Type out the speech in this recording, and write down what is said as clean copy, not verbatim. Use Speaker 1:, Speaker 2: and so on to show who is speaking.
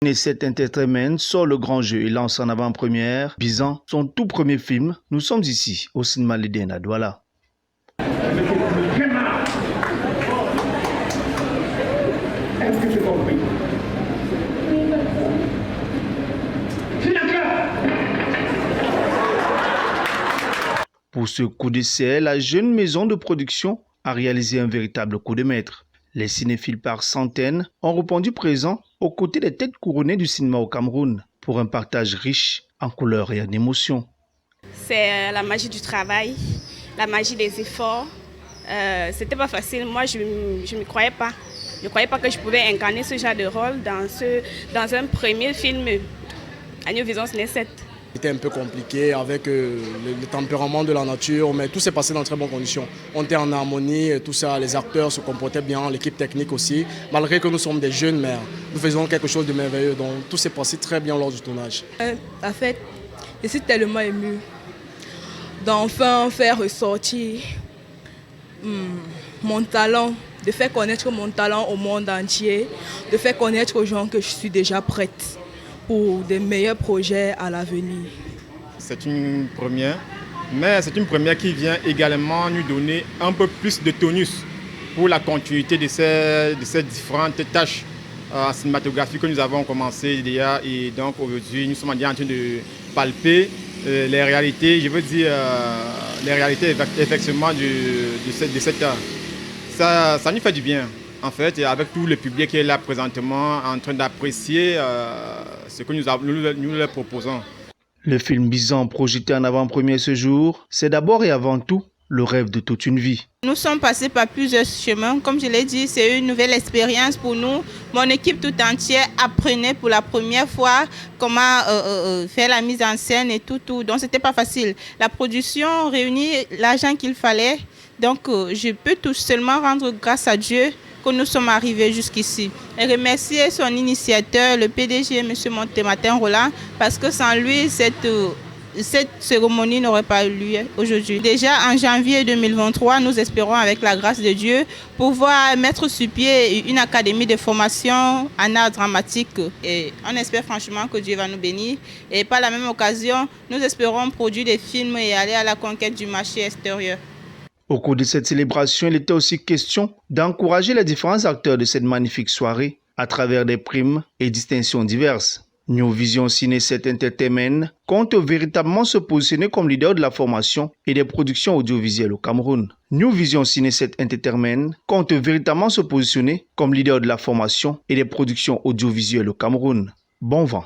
Speaker 1: Ciné7 Entertainment sort le grand jeu et lance en avant-première Bizan, son tout premier film. Nous sommes ici au cinéma Léden à Douala. Pour ce coup d'essai, la jeune maison de production a réalisé un véritable coup de maître. Les cinéphiles par centaines ont répondu présents aux côtés des têtes couronnées du cinéma au Cameroun pour un partage riche en couleurs et en émotions.
Speaker 2: C'est la magie du travail, la magie des efforts. C'était pas facile. Moi, je ne croyais pas. Je ne croyais pas que je pouvais incarner ce genre de rôle dans un premier film à New Vision Ciné7.
Speaker 3: C'était un peu compliqué avec le tempérament de la nature, mais tout s'est passé dans de très bonnes conditions. On était en harmonie, tout ça, les acteurs se comportaient bien, l'équipe technique aussi. Malgré que nous sommes des jeunes, mais nous faisons quelque chose de merveilleux. Donc tout s'est passé très bien lors du tournage.
Speaker 4: En fait, je suis tellement émue d'enfin faire ressortir mon talent, de faire connaître mon talent au monde entier, de faire connaître aux gens que je suis déjà prête pour des meilleurs projets à l'avenir.
Speaker 5: C'est une première, mais c'est une première qui vient également nous donner un peu plus de tonus pour la continuité de ces différentes tâches cinématographiques que nous avons commencé déjà. Et donc aujourd'hui, nous sommes en train de palper les réalités, je veux dire les réalités effectivement de cette art. Ça nous fait du bien. En fait, avec tout le public qui est là présentement en train d'apprécier ce que nous leur proposons.
Speaker 1: Le film Bizan projeté en avant-première ce jour, c'est d'abord et avant tout le rêve de toute une vie.
Speaker 2: Nous sommes passés par plusieurs chemins. Comme je l'ai dit, c'est une nouvelle expérience pour nous. Mon équipe tout entière apprenait pour la première fois comment faire la mise en scène et tout. Donc, c'était pas facile. La production réunit l'argent qu'il fallait. Donc, je peux tout seulement rendre grâce à Dieu que nous sommes arrivés jusqu'ici. Et remercier son initiateur, le PDG, M. Montematin Roland, parce que sans lui, cette cérémonie n'aurait pas eu lieu aujourd'hui. Déjà en janvier 2023, nous espérons avec la grâce de Dieu pouvoir mettre sur pied une académie de formation en art dramatique. Et on espère franchement que Dieu va nous bénir. Et par la même occasion, nous espérons produire des films et aller à la conquête du marché extérieur.
Speaker 1: Au cours de cette célébration, il était aussi question d'encourager les différents acteurs de cette magnifique soirée à travers des primes et distinctions diverses. New Vision Ciné7 Entertainment compte véritablement se positionner comme leader de la formation et des productions audiovisuelles au Cameroun. New Vision Ciné7 Entertainment compte véritablement se positionner comme leader de la formation et des productions audiovisuelles au Cameroun. Bon vent.